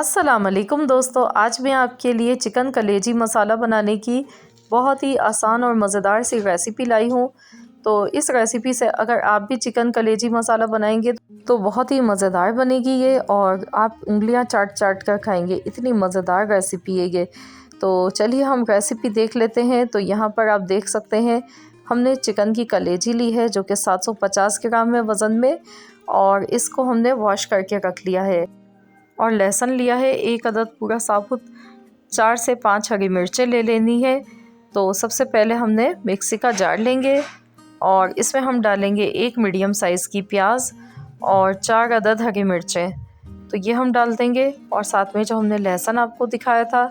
अस्सलाम वालेकुम दोस्तों, आज मैं आपके लिए चिकन कलेजी मसाला बनाने की बहुत ही आसान और मज़ेदार सी रेसिपी लाई हूँ। तो इस रेसिपी से अगर आप भी चिकन कलेजी मसाला बनाएंगे तो बहुत ही मज़ेदार बनेगी ये, और आप उंगलियां चाट चाट कर खाएंगे, इतनी मज़ेदार रेसिपी है ये। तो चलिए हम रेसिपी देख लेते हैं। तो यहाँ पर आप देख सकते हैं हमने चिकन की कलेजी ली है जो कि 750 ग्राम है वज़न में, और इसको हमने वॉश करके रख लिया है। और लहसुन लिया है 1 अदद पूरा साबुत, 4 से 5 हरी मिर्चें ले लेनी है। तो सबसे पहले हमने मिक्सी का जार लेंगे और इसमें हम डालेंगे 1 मीडियम साइज़ की प्याज और 4 अदद हरी मिर्चें। तो ये हम डाल देंगे, और साथ में जो हमने लहसुन आपको दिखाया था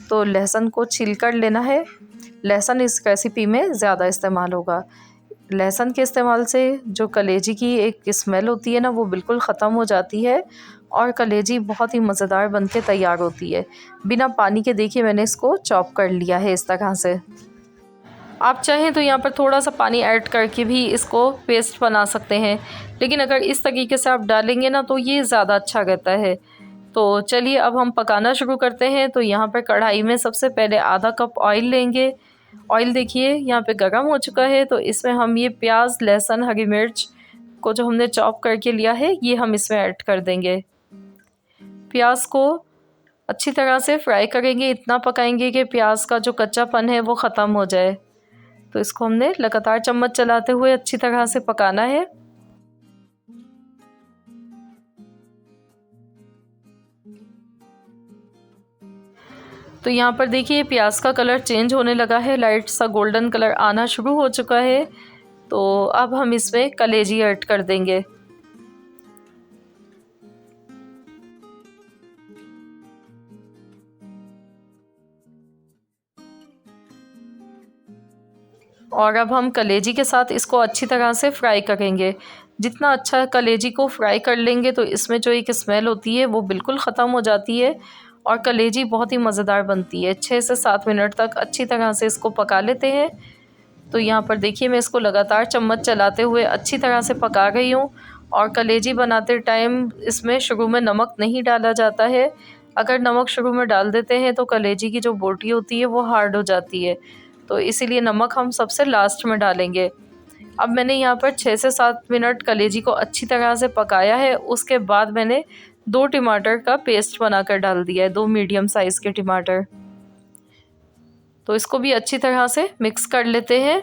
तो लहसुन को छील कर लेना है। लहसुन इस रेसिपी में ज़्यादा इस्तेमाल होगा। लहसुन के इस्तेमाल से जो कलेजी की एक स्मेल होती है ना, वो बिल्कुल ख़त्म हो जाती है और कलेजी बहुत ही मज़ेदार बन के तैयार होती है। बिना पानी के देखिए मैंने इसको चॉप कर लिया है इस तरह से। आप चाहें तो यहाँ पर थोड़ा सा पानी ऐड करके भी इसको पेस्ट बना सकते हैं, लेकिन अगर इस तरीके से आप डालेंगे ना तो ये ज़्यादा अच्छा रहता है। तो चलिए अब हम पकाना शुरू करते हैं। तो यहाँ पर कढ़ाई में सबसे पहले आधा कप ऑयल लेंगे। ऑयल देखिए यहाँ पे गर्म हो चुका है। तो इसमें हम ये प्याज, लहसुन, हरी मिर्च को जो हमने चॉप करके लिया है ये हम इसमें ऐड कर देंगे। प्याज को अच्छी तरह से फ्राई करेंगे, इतना पकाएंगे कि प्याज का जो कच्चापन है वो ख़त्म हो जाए। तो इसको हमने लगातार चम्मच चलाते हुए अच्छी तरह से पकाना है। तो यहाँ पर देखिए प्याज का कलर चेंज होने लगा है, लाइट सा गोल्डन कलर आना शुरू हो चुका है। तो अब हम इसमें कलेजी ऐड कर देंगे। और अब हम कलेजी के साथ इसको अच्छी तरह से फ्राई करेंगे। जितना अच्छा कलेजी को फ्राई कर लेंगे तो इसमें जो एक स्मेल होती है वो बिल्कुल ख़त्म हो जाती है और कलेजी बहुत ही मज़ेदार बनती है। 6 से 7 मिनट तक अच्छी तरह से इसको पका लेते हैं। तो यहाँ पर देखिए मैं इसको लगातार चम्मच चलाते हुए अच्छी तरह से पका रही हूँ। और कलेजी बनाते टाइम इसमें शुरू में नमक नहीं डाला जाता है। अगर नमक शुरू में डाल देते हैं तो कलेजी की जो बोटी होती है वो हार्ड हो जाती है। तो इसीलिए नमक हम सबसे लास्ट में डालेंगे। अब मैंने यहाँ पर 6 से 7 मिनट कलेजी को अच्छी तरह से पकाया है। उसके बाद मैंने 2 टमाटर का पेस्ट बनाकर डाल दिया है, 2 मीडियम साइज़ के टमाटर। तो इसको भी अच्छी तरह से मिक्स कर लेते हैं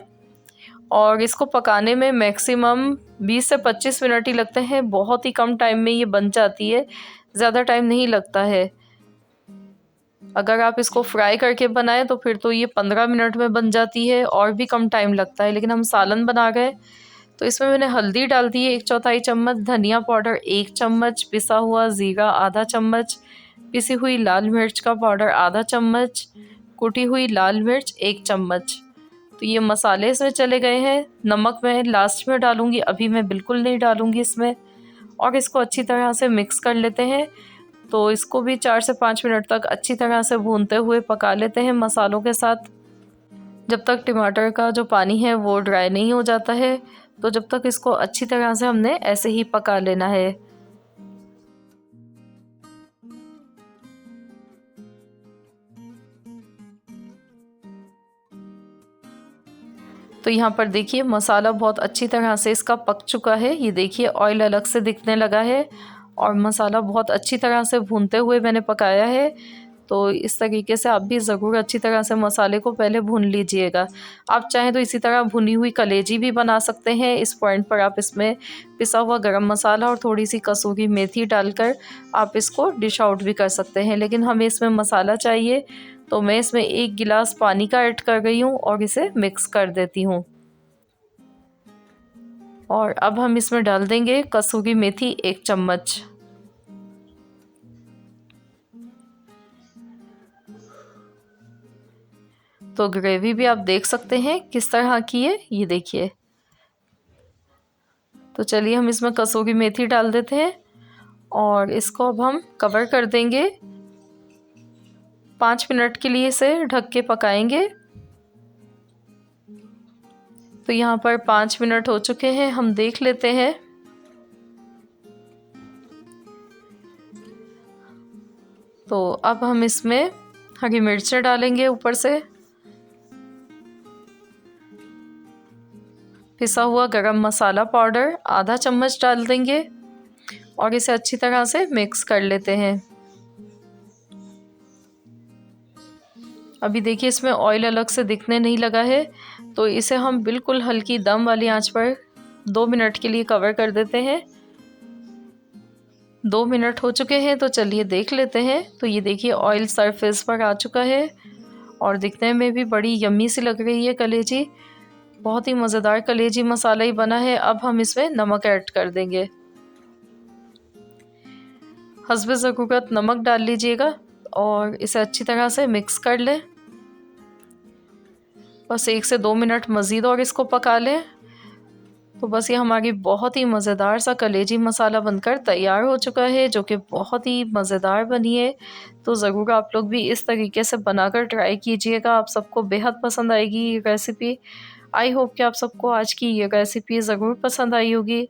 और इसको पकाने में मैक्सिमम 20 से 25 मिनट ही लगते हैं। बहुत ही कम टाइम में ये बन जाती है, ज़्यादा टाइम नहीं लगता है। अगर आप इसको फ्राई करके बनाएं तो फिर तो ये 15 मिनट में बन जाती है, और भी कम टाइम लगता है। लेकिन हम सालन बना गए तो इसमें मैंने हल्दी डाल दी है 1/4 चम्मच, धनिया पाउडर 1 चम्मच, पिसा हुआ ज़ीरा आधा चम्मच, पिसी हुई लाल मिर्च का पाउडर आधा चम्मच, कुटी हुई लाल मिर्च 1 चम्मच। तो ये मसाले इसमें चले गए हैं। नमक मैं लास्ट में डालूँगी, अभी मैं बिल्कुल नहीं डालूँगी इसमें। और इसको अच्छी तरह से मिक्स कर लेते हैं। तो इसको भी 4 से 5 मिनट तक अच्छी तरह से भूनते हुए पका लेते हैं मसालों के साथ, जब तक टमाटर का जो पानी है वो ड्राई नहीं हो जाता है। तो जब तक इसको अच्छी तरह से हमने ऐसे ही पका लेना है। तो यहाँ पर देखिए मसाला बहुत अच्छी तरह से इसका पक चुका है। ये देखिए ऑयल अलग से दिखने लगा है और मसाला बहुत अच्छी तरह से भूनते हुए मैंने पकाया है। तो इस तरीके से आप भी ज़रूर अच्छी तरह से मसाले को पहले भून लीजिएगा। आप चाहें तो इसी तरह भुनी हुई कलेजी भी बना सकते हैं। इस पॉइंट पर आप इसमें पिसा हुआ गरम मसाला और थोड़ी सी कसूरी मेथी डालकर आप इसको डिश आउट भी कर सकते हैं। लेकिन हमें इसमें मसाला चाहिए, तो मैं इसमें 1 गिलास पानी का ऐड कर गई हूँ और इसे मिक्स कर देती हूँ। और अब हम इसमें डाल देंगे कसूरी मेथी 1 चम्मच। तो ग्रेवी भी आप देख सकते हैं किस तरह की है, ये देखिए। तो चलिए हम इसमें कसूरी मेथी डाल देते हैं और इसको अब हम कवर कर देंगे। 5 मिनट के लिए इसे ढक के पकाएंगे। तो यहाँ पर 5 मिनट हो चुके हैं, हम देख लेते हैं। तो अब हम इसमें हरी मिर्चें डालेंगे ऊपर से, पिसा हुआ गरम मसाला पाउडर आधा चम्मच डाल देंगे और इसे अच्छी तरह से मिक्स कर लेते हैं। अभी देखिए इसमें ऑयल अलग से दिखने नहीं लगा है, तो इसे हम बिल्कुल हल्की दम वाली आंच पर 2 मिनट के लिए कवर कर देते हैं। 2 मिनट हो चुके हैं, तो चलिए देख लेते हैं। तो ये देखिए ऑयल सरफेस पर आ चुका है और दिखने में भी बड़ी यम्मी सी लग रही है कलेजी। बहुत ही मज़ेदार कलेजी मसाला ही बना है। अब हम इसमें नमक ऐड कर देंगे। हस्बे ज़रूरत नमक डाल लीजिएगा और इसे अच्छी तरह से मिक्स कर लें। बस 1 से 2 मिनट मज़ीद और इसको पका लें। तो बस ये हमारी बहुत ही मज़ेदार सा कलेजी मसाला बनकर तैयार हो चुका है, जो कि बहुत ही मज़ेदार बनी है। तो ज़रूर आप लोग भी इस तरीके से बनाकर ट्राई कीजिएगा, आप सबको बेहद पसंद आएगी ये रेसिपी। आई होप कि आप सबको आज की ये रेसिपी ज़रूर पसंद आई होगी।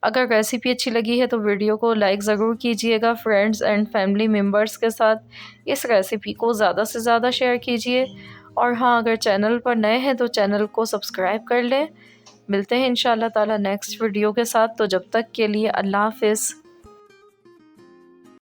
अगर रेसिपी अच्छी लगी है तो वीडियो को लाइक ज़रूर कीजिएगा, फ्रेंड्स एंड फैमिली मेम्बर्स के साथ इस रेसिपी को ज़्यादा से ज़्यादा शेयर कीजिए। और हाँ, अगर चैनल पर नए हैं तो चैनल को सब्सक्राइब कर लें। मिलते हैं इंशाल्लाह ताला नेक्स्ट वीडियो के साथ। तो जब तक के लिए अल्लाह हाफ़िज़।